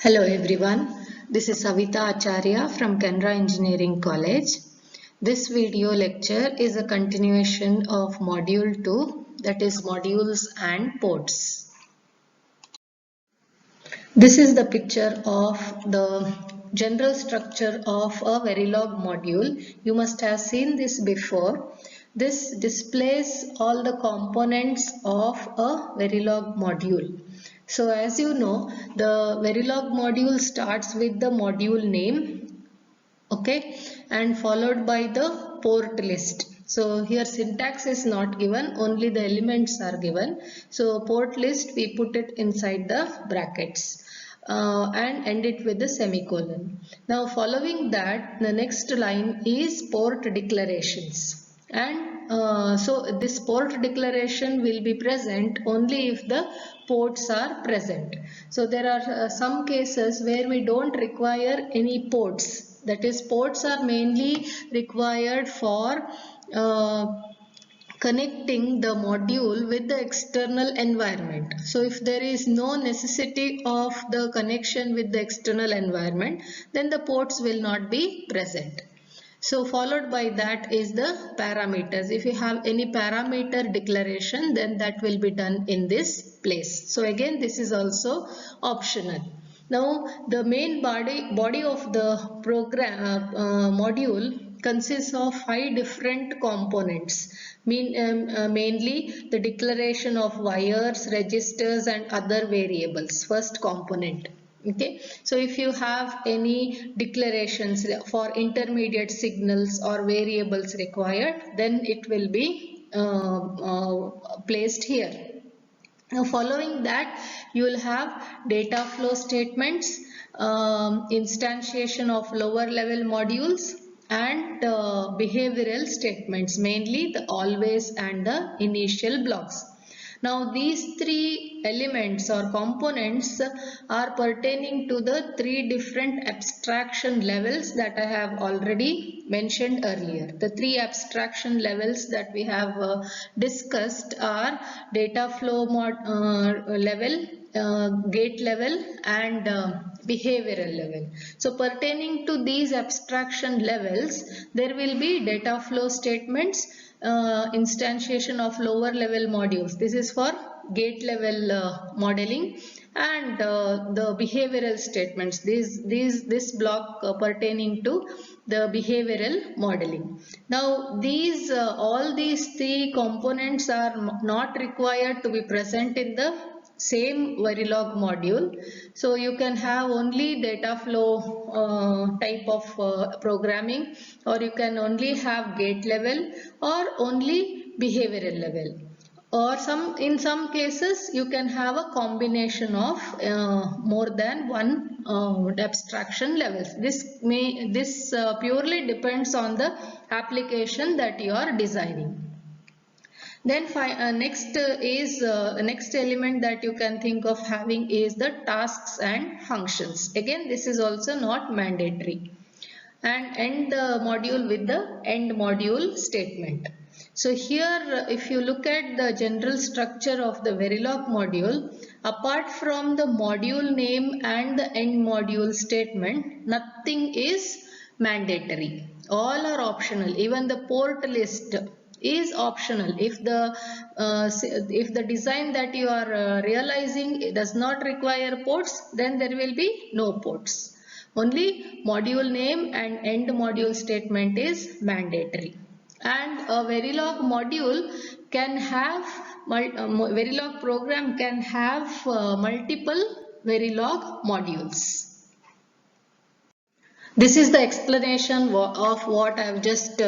Hello everyone, this is SAVITHA ACHARYA from Canara Engineering College. This video lecture is a continuation of Module 2, that is Modules and Ports. This is the picture of the general structure of a Verilog module. You must have seen this before. This displays all the components of a Verilog module. So as you know, the Verilog module starts with the module name, okay, and followed by the port list. So here syntax is not given, only the elements are given. So port list we put it inside the brackets and end it with the semicolon. Now following that, the next line is port declarations, and so this port declaration will be present only if the ports are present. So there are some cases where we don't require any ports. That is, ports are mainly required for connecting the module with the external environment. So if there is no necessity of the connection with the external environment, then the ports will not be present. So followed by that is the parameters. If you have any parameter declaration, then that will be done in this place. So again, this is also optional. Now the main body of the program module consists of 5 different components. Mainly the declaration of wires, registers and other variables, first component. Okay, so if you have any declarations for intermediate signals or variables required, then it will be placed here. Now following that, you will have data flow statements, instantiation of lower level modules, and behavioral statements, mainly the always and the initial blocks. Now these 3 elements or components are pertaining to the 3 different abstraction levels that I have already mentioned earlier. The 3 abstraction levels that we have discussed are data flow level, gate level and behavioral level. So pertaining to these abstraction levels, there will be data flow statements, instantiation of lower level modules. This is for gate level modeling, and the behavioral statements. This block pertaining to the behavioral modeling. Now these all these 3 components are not required to be present in the same Verilog module. So you can have only data flow type of programming, or you can only have gate level or only behavioral level, or in some cases you can have a combination of more than one abstraction levels. This purely depends on the application that you are designing. Then next element that you can think of having is the tasks and functions. Again, this is also not mandatory. And end the module with the end module statement. So here, if you look at the general structure of the Verilog module, apart from the module name and the end module statement, nothing is mandatory. All are optional. Even the port list is optional. If the design that you are realizing does not require ports, then there will be no ports. Only module name and end module statement is mandatory. And a Verilog module can have Verilog program can have multiple Verilog modules. This is the explanation of what I have just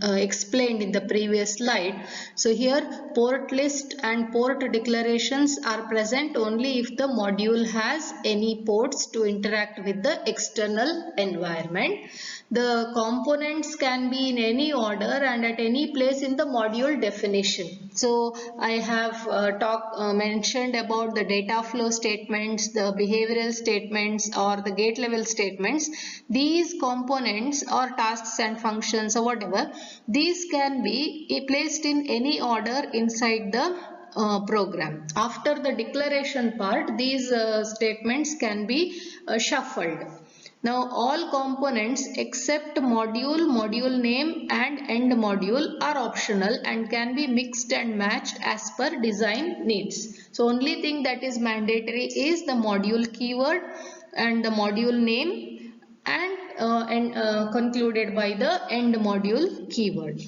explained in the previous slide. So here port list and port declarations are present only if the module has any ports to interact with the external environment. The components can be in any order and at any place in the module definition. So I have mentioned about the data flow statements, the behavioral statements or the gate level statements. statements. These components or tasks and functions or whatever, these can be placed in any order inside the program. After the declaration part, these statements can be shuffled. Now all components except module, module name and end module are optional and can be mixed and matched as per design needs. So only thing that is mandatory is the module keyword and the module name and concluded by the end module keyword.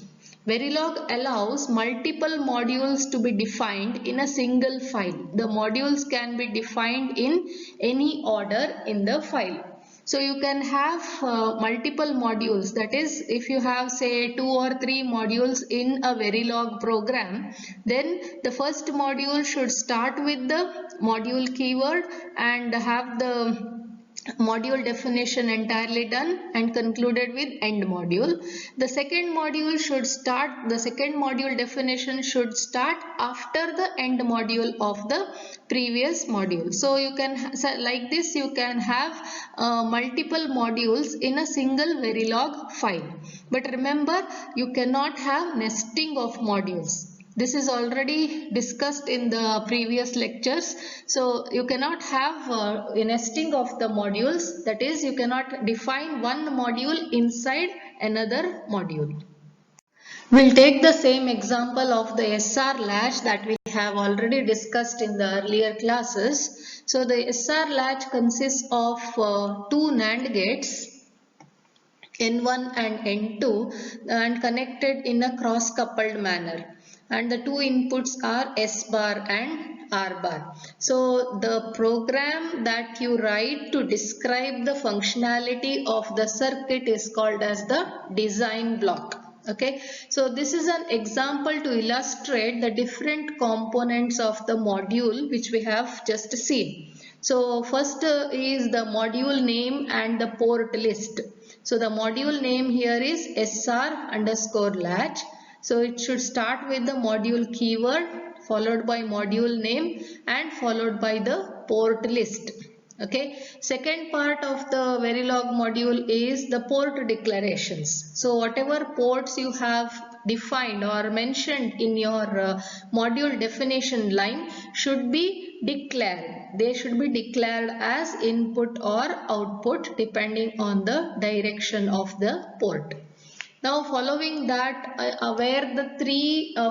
Verilog allows multiple modules to be defined in a single file. The modules can be defined in any order in the file. So you can have multiple modules, that is if you have say 2 or 3 modules in a Verilog program, then the first module should start with the module keyword and have the module definition entirely done and concluded with end module. The second module definition should start after the end module of the previous module. So you can, like this, you can have multiple modules in a single Verilog file. But remember, you cannot have nesting of modules. This is already discussed in the previous lectures. So you cannot have a nesting of the modules, that is you cannot define one module inside another module. We'll take the same example of the SR latch that we have already discussed in the earlier classes. So the SR latch consists of 2 NAND gates, N1 and N2, and connected in a cross-coupled manner. And the 2 inputs are S bar and R bar. So the program that you write to describe the functionality of the circuit is called as the design block. Okay, so this is an example to illustrate the different components of the module which we have just seen. So first is the module name and the port list. So the module name here is SR_latch. So it should start with the module keyword followed by module name and followed by the port list. Okay. Second part of the Verilog module is the port declarations. So whatever ports you have defined or mentioned in your module definition line should be declared. They should be declared as input or output depending on the direction of the port. Now following that, where the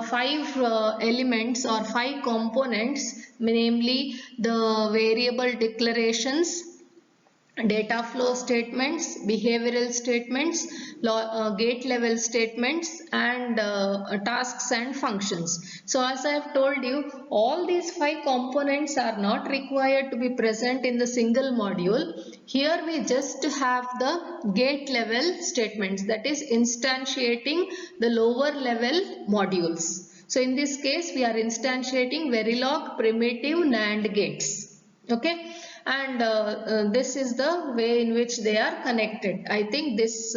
5 elements or 5 components, namely the variable declarations, data flow statements, behavioral statements, gate level statements and tasks and functions. So as I have told you, all these 5 components are not required to be present in the single module. Here we just have the gate level statements, that is instantiating the lower level modules. So in this case we are instantiating Verilog primitive NAND gates. Okay. And this is the way in which they are connected. I think this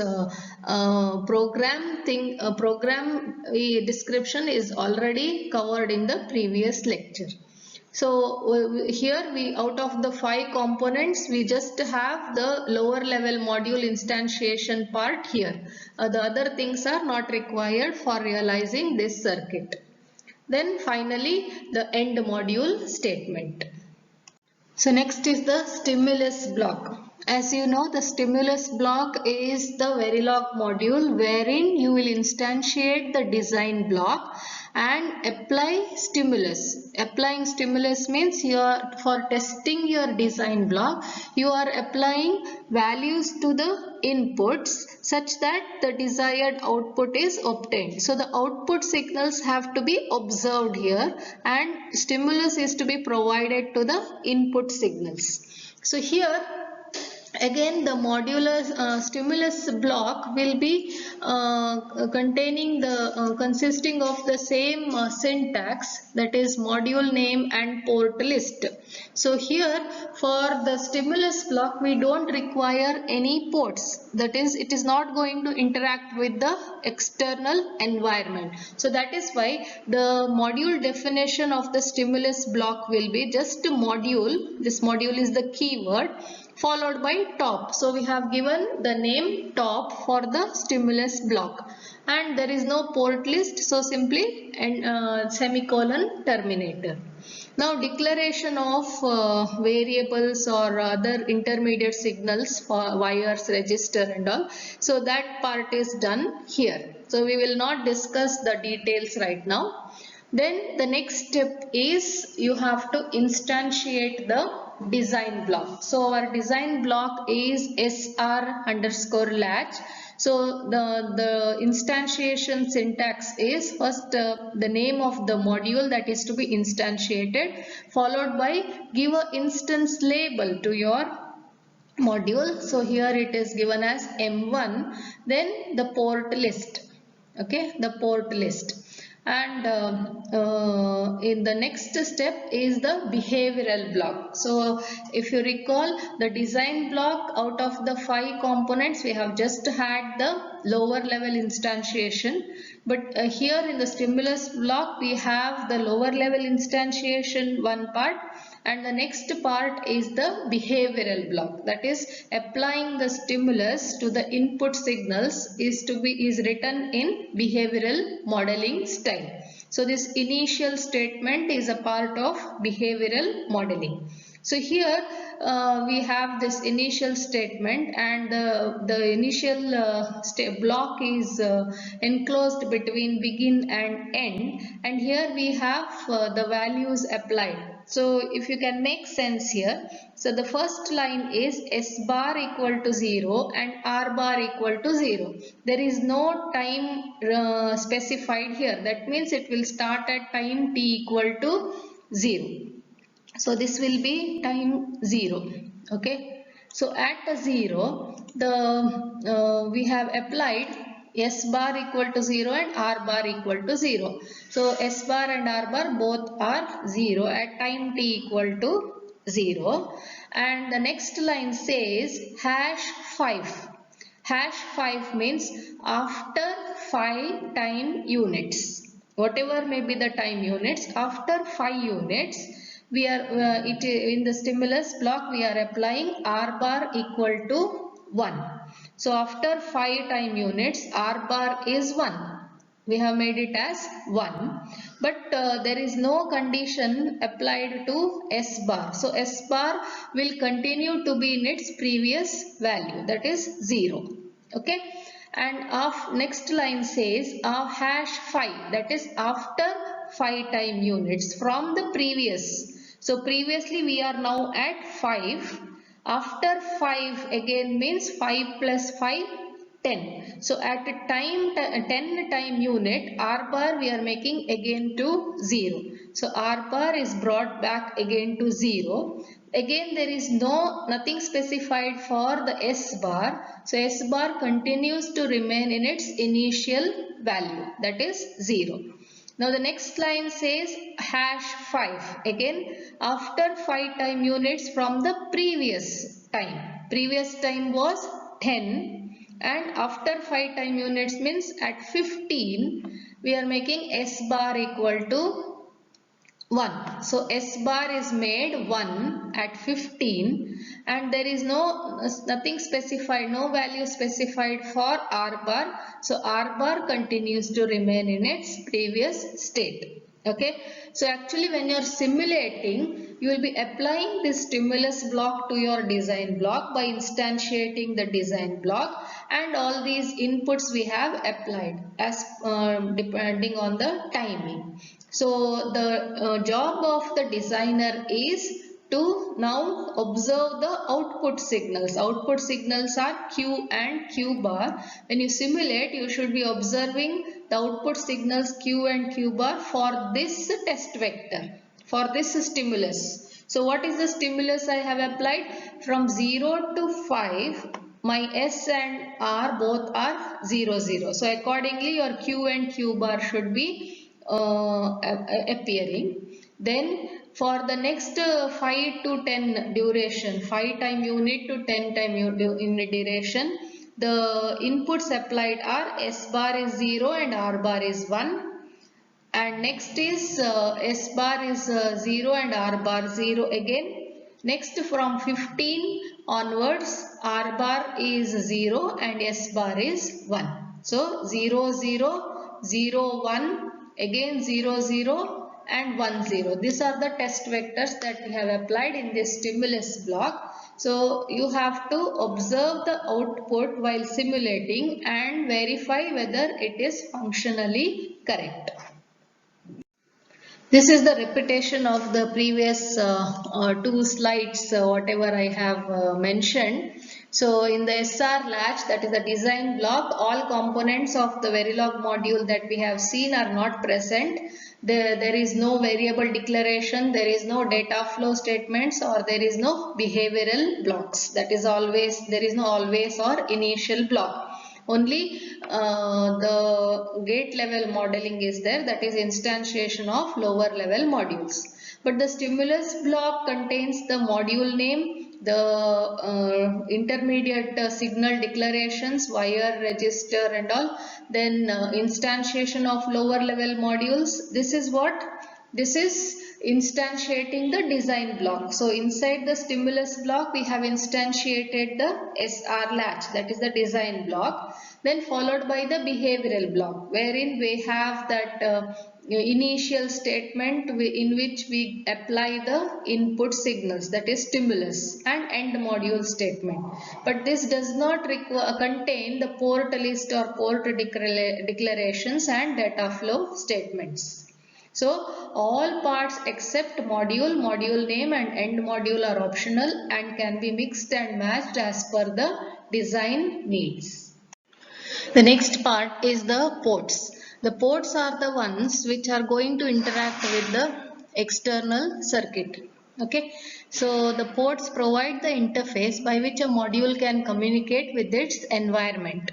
program description is already covered in the previous lecture. So here we, out of the 5 components, we just have the lower level module instantiation part here. The other things are not required for realizing this circuit. Then finally the end module statement. So next is the stimulus block. As you know, the stimulus block is the Verilog module wherein you will instantiate the design block and apply stimulus. Applying stimulus means for testing your design block, you are applying values to the inputs such that the desired output is obtained. So the output signals have to be observed here and stimulus is to be provided to the input signals. So here again the modular stimulus block will be consisting of the same syntax, that is module name and port list. So here for the stimulus block we don't require any ports, that is it is not going to interact with the external environment. So that is why the module definition of the stimulus block will be just a module. This module is the keyword followed by top. So we have given the name top for the stimulus block, and there is no port list, so simply semicolon terminator. Now declaration of variables or other intermediate signals for wires, register and all. So that part is done here. So we will not discuss the details right now. Then the next step is you have to instantiate the design block. So our design block is SR_latch. So the instantiation syntax is first the name of the module that is to be instantiated, followed by give a instance label to your module. So here it is given as M1, then the port list. Okay, the port list. And in the next step is the behavioral block. So if you recall, the design block, out of the 5 components, we have just had the lower level instantiation, but here in the stimulus block we have the lower level instantiation one part, and the next part is the behavioral block, that is applying the stimulus to the input signals is written in behavioral modeling style. So this initial statement is a part of behavioral modeling. So here we have this initial statement, and the initial block is enclosed between begin and end, and here we have the values applied. So if you can make sense here, so the first line is S bar equal to 0 and R bar equal to 0. There is no time specified here. That means it will start at time t equal to 0. So this will be time 0. Okay. So at 0, we have applied S bar equal to 0 and R bar equal to 0. So S bar and R bar both are 0 at time t equal to 0. And the next line says #5. #5 means after 5 time units. Whatever may be the time units, after 5 units, we are in the stimulus block we are applying R bar equal to 1. So after 5 time units, R bar is 1. We have made it as 1. But there is no condition applied to S bar. So S bar will continue to be in its previous value, that is 0. Okay. And next line says #5, that is after 5 time units from the previous. So previously we are now at 5. After 5 again means 5 plus 5, 10. So at a time 10 time unit, R bar we are making again to 0. So R bar is brought back again to 0. Again there is nothing specified for the S bar. So S bar continues to remain in its initial value, that is 0. Now the next line says #5. Again after 5 time units from the previous time. Previous time was 10, and after 5 time units means at 15 we are making S bar equal to 1. So S bar is made 1 at 15, and there is nothing specified, no value specified for R bar. So R bar continues to remain in its previous state. Okay. So actually when you are simulating, you will be applying this stimulus block to your design block by instantiating the design block, and all these inputs we have applied as depending on the timing. So the job of the designer is to now observe the output signals. Output signals are Q and Q bar. When you simulate, you should be observing the output signals Q and Q bar for this test vector, for this stimulus. So what is the stimulus I have applied? From 0 to 5, my S and R both are 0, 0. So accordingly your Q and Q bar should be appearing. Then for the next 5 to 10 duration, 5 time unit to 10 time unit duration, the inputs applied are S bar is 0 and R bar is 1. And next is S bar is 0 and R bar 0 again. Next from 15 onwards, R bar is 0 and S bar is 1. So 0, 0, 0, 1, again 0, 0 and 1, 0. These are the test vectors that we have applied in this stimulus block. So you have to observe the output while simulating and verify whether it is functionally correct. This is the repetition of the previous two slides, whatever I have mentioned. So in the SR latch, that is the design block, all components of the Verilog module that we have seen are not present. There is no variable declaration, there is no data flow statements, or there is no behavioral blocks. That is always, there is no always or initial block. Only the gate level modeling is there, that is instantiation of lower level modules. But the stimulus block contains the module name, the intermediate signal declarations, wire, register and all, then instantiation of lower level modules. This is what? This is instantiating the design block. So inside the stimulus block we have instantiated the SR latch, that is the design block, then followed by the behavioral block, wherein we have that initial statement in which we apply the input signals, that is stimulus, and end module statement. But this does not contain the port list or port declarations and data flow statements. So all parts except module, module name and end module are optional and can be mixed and matched as per the design needs. The next part is the ports. The ports are the ones which are going to interact with the external circuit. Okay, so the ports provide the interface by which a module can communicate with its environment,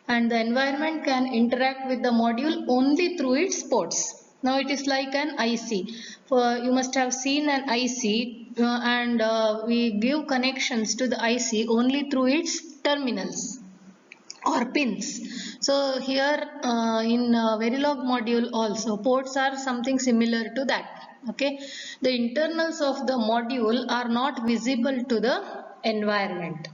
and the environment can interact with the module only through its ports. Now it is like an IC. You must have seen an IC and we give connections to the IC only through its terminals or pins. So here in Verilog module also ports are something similar to that. Okay, the internals of the module are not visible to the environment.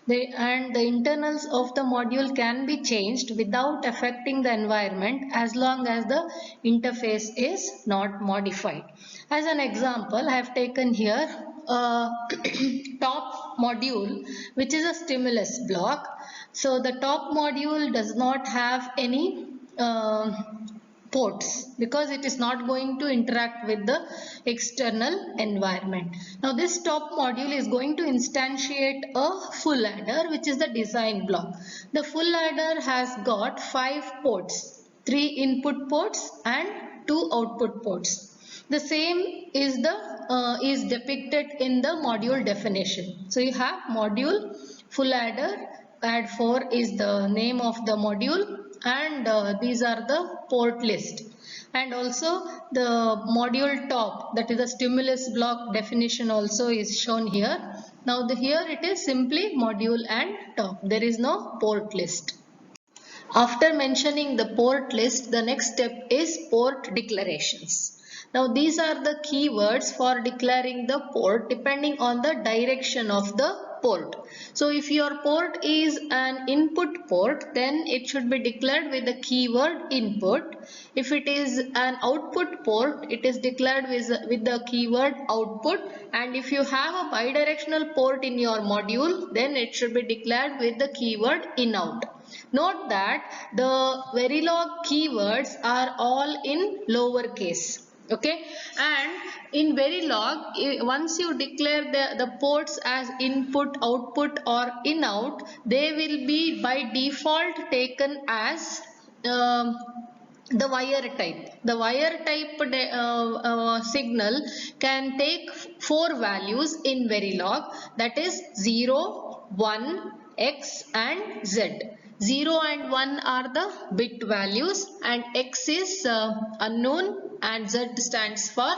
And the internals of the module can be changed without affecting the environment as long as the interface is not modified. As an example, I have taken here a top module which is a stimulus block. So the top module does not have any ports because it is not going to interact with the external environment. Now this top module is going to instantiate a full adder, which is the design block. The full adder has got 5 ports, 3 input ports and 2 output ports. The same is depicted in the module definition. So you have module, full adder, add 4 is the name of the module, and these are the port list, and also the module top, that is the stimulus block definition, also is shown here. Now here it is simply module and top, there is no port list. After mentioning the port list, the next step is port declarations. Now these are the keywords for declaring the port depending on the direction of the port. So if your port is an input port, then it should be declared with the keyword input. If it is an output port, it is declared with the keyword output. And if you have a bidirectional port in your module, then it should be declared with the keyword inout. Note that the Verilog keywords are all in lowercase. Okay, and in Verilog, once you declare the ports as input, output or inout, they will be by default taken as the wire type. The wire type signal can take 4 values in Verilog, that is 0, 1, X and Z. 0 and 1 are the bit values and X is unknown and Z stands for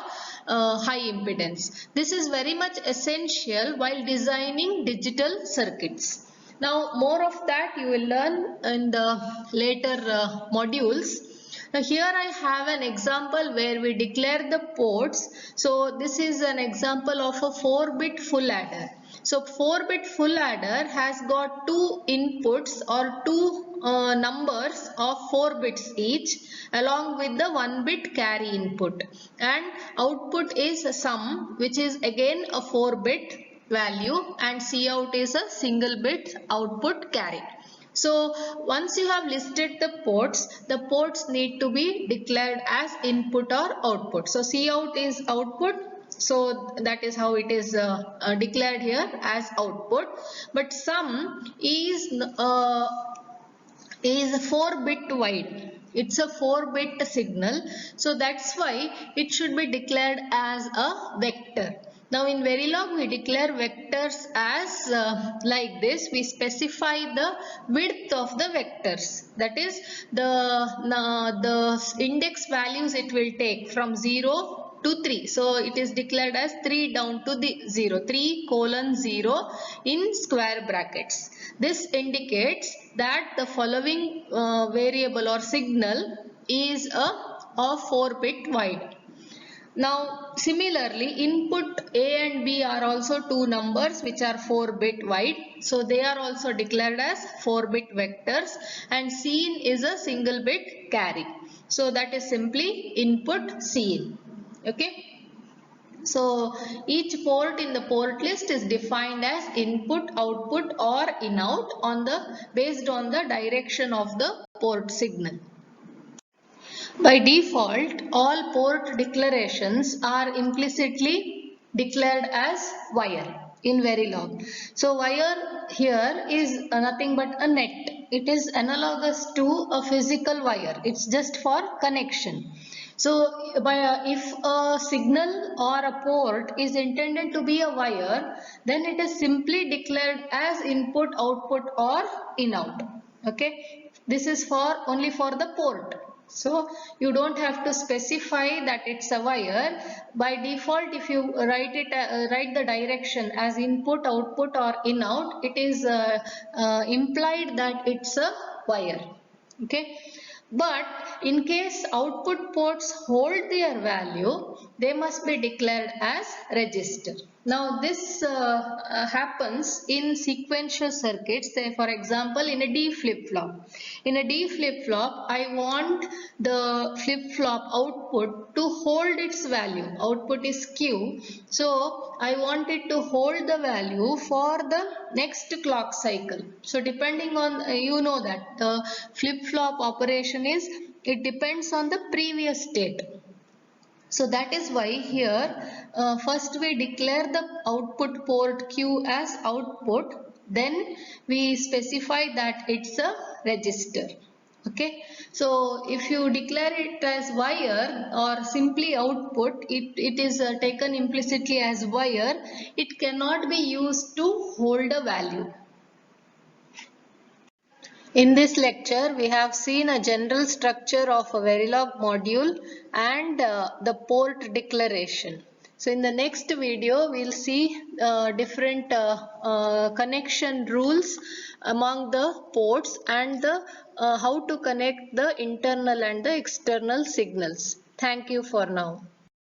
high impedance. This is very much essential while designing digital circuits. Now more of that you will learn in the later modules. Now here I have an example where we declare the ports. So this is an example of a 4-bit full adder. So 4-bit full adder has got two inputs or two numbers of 4 bits each along with the 1-bit carry input, and output is a sum, which is again a 4-bit value, and Cout is a single bit output carry. So once you have listed the ports need to be declared as input or output. So Cout is output, so that is how it is declared here as output. But sum is 4-bit wide. It's a 4-bit signal, so that's why it should be declared as a vector. Now in Verilog we declare vectors as like this. We specify the width of the vectors, that is the index values it will take from 0 to 3. So it is declared as 3 down to the 0, 3:0 in square brackets. This indicates that the following variable or signal is a 4-bit wide. Now similarly, input A and B are also two numbers which are 4-bit wide. So they are also declared as 4-bit vectors, and Cin is a single bit carry. So that is simply input Cin. Okay. So each port in the port list is defined as input, output or in-out based on the direction of the port signal. By default, all port declarations are implicitly declared as wire in Verilog. So wire here is nothing but a net. It is analogous to a physical wire. It's just for connection. So if a signal or a port is intended to be a wire, then it is simply declared as input, output or in-out. Okay. This is only for the port. So you don't have to specify that it's a wire. By default, if you write the direction as input, output or in-out, it is implied that it's a wire. Okay. But in case output ports hold their value, they must be declared as register. Now this happens in sequential circuits. Say for example in a D flip-flop. In a D flip-flop, I want the flip-flop output to hold its value. Output is Q. So I want it to hold the value for the next clock cycle. So depending on, you know that the flip-flop operation it depends on the previous state. So that is why here first we declare the output port Q as output, then we specify that it's a register. Okay, so if you declare it as wire or simply output, it is taken implicitly as wire, it cannot be used to hold a value. In this lecture, we have seen a general structure of a Verilog module and the port declaration. So in the next video, we'll see different connection rules among the ports and how to connect the internal and the external signals. Thank you for now.